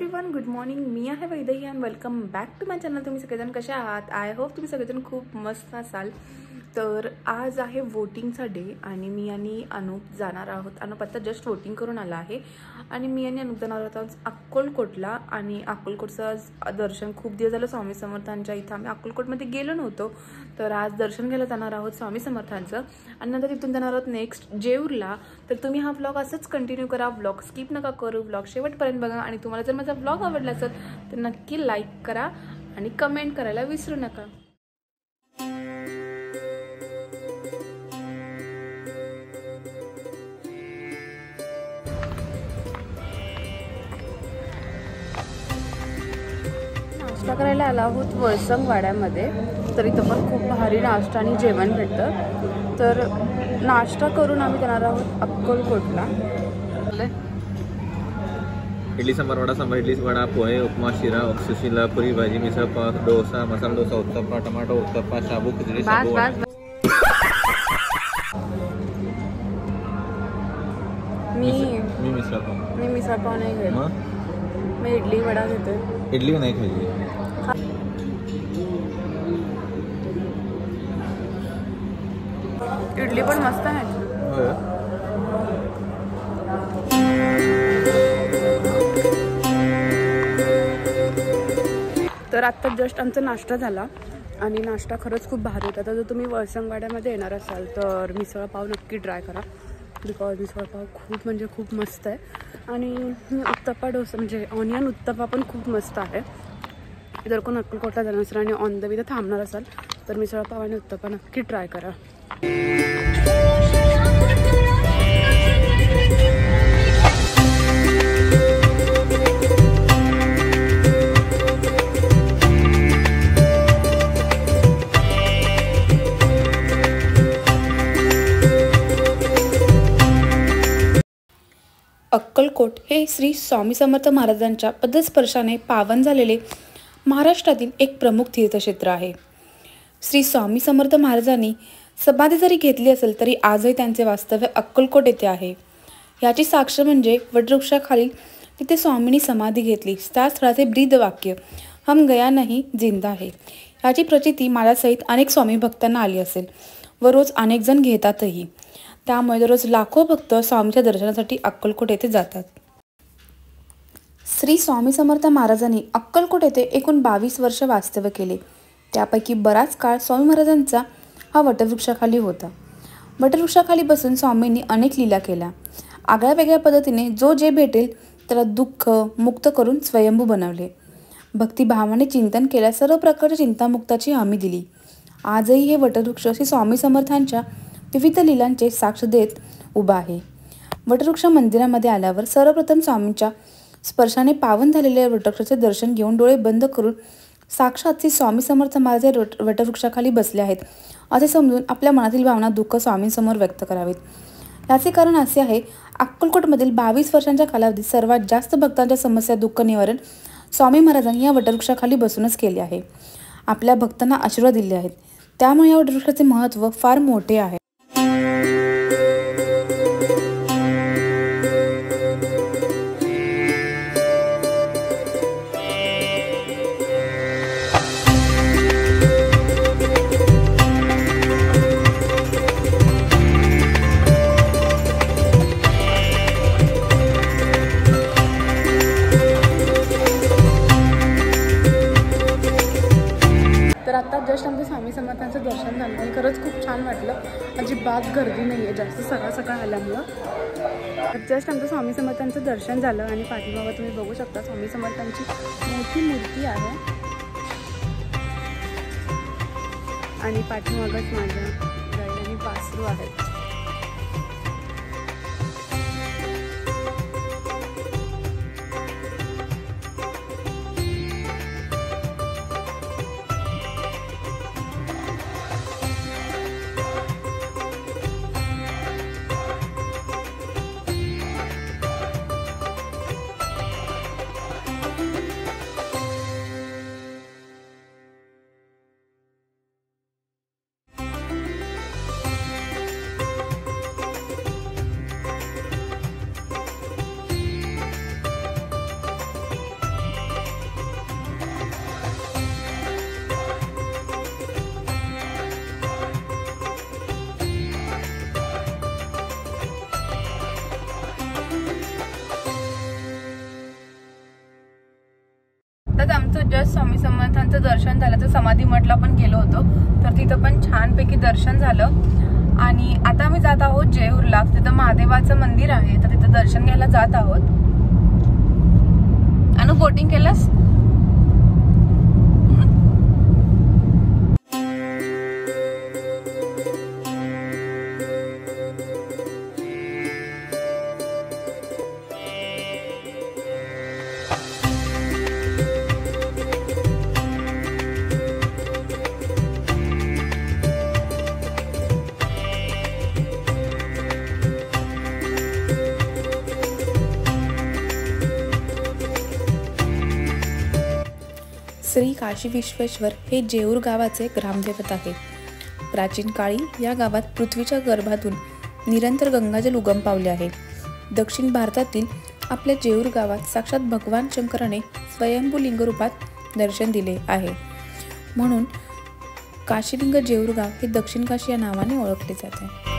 Everyone, good morning. मी आहे Vaidehi and welcome back to my channel. तुम्ही सगळेजण कसे आहात? आय होप तुम्ही सगळेजण खूप मस्त असाल. तर आज आहे वोटिंगचा डे आणि मी आणि अनुप जाणार आहोत. अनुप आता जस्ट वोटिंग करून आला आहे आणि मी आणि अनुप जाणार आहोत आज अक्कलकोटला. आणि अक्कलकोटचं आज दर्शन खूप दिवस झालं स्वामी समर्थांच्या इथं आम्ही अक्कलकोटमध्ये गेलो नव्हतो, तर आज दर्शन घ्यायला जाणार आहोत स्वामी समर्थांचं आणि नंतर तिथून जाणार आहोत नेक्स्ट जेऊरला. तर तुम्ही हा व्लॉग असंच कंटिन्यू करा, व्लॉग स्किप नका करू, व्लॉग शेवटपर्यंत बघा. आणि तुम्हाला जर माझा व्लॉग आवडला असेल तर नक्की लाईक करा आणि कमेंट करायला विसरू नका. नाश्ता करायला आला आहोत वळसंग वाड्यामध्ये. तर इथं पण खूप भारी नाश्ता आणि जेवण भेटतं. तर नाश्ता करून आम्ही जाणार आहोत अक्कलकोटला. इडली सांबार वडा, सांबार इडली वडा, पोहे, उपमा, शिरा, सुशीला, पुरी भाजी, मिसळ पाव, डोसा, मसाला डोसा, उत्तप्पा, टमाटो उत्तप्पा, शाबू खिचडी, शाबू वडा. मी मिसळ पाव नाही घेत. मी इडली वडा घेते. इडली नाही खायची. इडली पण मस्त आहे. तर आत्ता जस्ट आमचा नाश्ता झाला आणि नाश्ता खरंच खूप भारी होता. तर जर तुम्ही वळसंगवाड्यामध्ये येणार असाल तर मिसळ पाव नक्की ट्राय करा, बिकॉज मिसळ पाव खूप म्हणजे खूप मस्त आहे. आणि उत्तप्पा डोसा म्हणजे ऑनियन उत्तप्पा पण खूप मस्त आहे. जर कोण अक्कलकोटला जाणार असेल आणि ऑन द वे थांबणार असाल तर मिसळ पाव आणि उत्तप्पा नक्की ट्राय करा. अक्कलकोट हे श्री स्वामी समर्थ महाराजांच्या पदस्पर्शाने पावन झालेले महाराष्ट्रातील एक प्रमुख तीर्थक्षेत्र आहे. श्री स्वामी समर्थ महाराजांनी समाधी जरी घेतली असेल तरी आजही त्यांचे वास्तव्य अक्कलकोट येथे आहे. याची साक्ष म्हणजे वटवृक्षाखाली तिथे स्वामींनी समाधी घेतली त्या स्थळाचे ब्रीद वाक्य हम गया नाही जिंदा आहे. याची प्रचिती माझ्यासहित अनेक स्वामी भक्तांना आली असेल व रोज अनेक जण घेतातही. त्यामुळे दररोज लाखो भक्त स्वामीच्या दर्शनासाठी अक्कलकोट येथे जातात. श्री स्वामी समर्थ महाराजांनी अक्कलकोट येथे एकूण 22 वर्ष वास्तव्य केले. त्यापैकी बराच काळ स्वामी महाराजांचा हा वटवृक्षाखाली होता. वटवृक्षाखाली बसून स्वामींनी अनेक लीला केल्या. आगळ्या वेगळ्या पद्धतीने जो जे भेटेल त्याला दुःख मुक्त करून स्वयंभू बनवले. भक्तिभावाने चिंतन केल्या सर्व प्रकारच्या चिंतामुक्ताची हमी दिली. आजही हे वटवृक्ष श्री स्वामी समर्थांच्या विविध लीलांचे साक्ष देत उभा आहे. वटवृक्ष मंदिरामध्ये आल्यावर सर्वप्रथम स्वामींच्या स्पर्शाने पावन झालेल्या वटवृक्षाचे दर्शन घेऊन डोळे बंद करून साक्षात श्री स्वामी समर्थ महाराज वटवृक्षाखाली बसले आहेत असे समजून आपल्या मनातील भावना दुःख स्वामींसमोर व्यक्त करावीत. याचे कारण असे आहे, अक्कलकोटमधील 22 वर्षांच्या कालावधीत सर्वात जास्त भक्तांच्या समस्या दुःख निवारण स्वामी महाराजांनी या वटवृक्षाखाली बसूनच केले आहे. आपल्या भक्तांना आशीर्वाद दिले आहेत. त्यामुळे या वटवृक्षाचे महत्त्व फार मोठे आहे. तर आता जस्ट आमचं स्वामी समर्थांचं दर्शन झालं आणि खरंच खूप छान वाटलं. अजिबात गर्दी नाही आहे जास्त सकाळ सकाळ आल्यामुळं. जस्ट आमचं स्वामी समर्थांचं दर्शन झालं आणि पाठीमागं तुम्ही बघू शकता स्वामी समर्थांची मोठी मूर्ती आहे आणि पाठीमागच माझ्या गाई आणि वासरू आहेत. जस्ट स्वामी समर्थांचं दर्शन झालं. तर समाधी मठला पण गेलो होतो, तर तिथं पण छानपैकी दर्शन झालं. आणि आता आम्ही जात आहोत जेऊरला. तिथं महादेवाचं मंदिर आहे, तर तिथं दर्शन घ्यायला जात आहोत. अनु बोटिंग केलंस? श्री काशी विश्वेश्वर हे जेऊर गावाचे ग्रामदैवत आहे. प्राचीन काळी या गावात पृथ्वीच्या गर्भातून निरंतर गंगाजल उगम पावले आहे. दक्षिण भारतातील आपल्या जेऊर गावात साक्षात भगवान शंकराने स्वयंभू लिंग रूपात दर्शन दिले आहे. म्हणून काशीलिंग जेऊर गाव हे दक्षिण काशी या नावाने ओळखले जाते.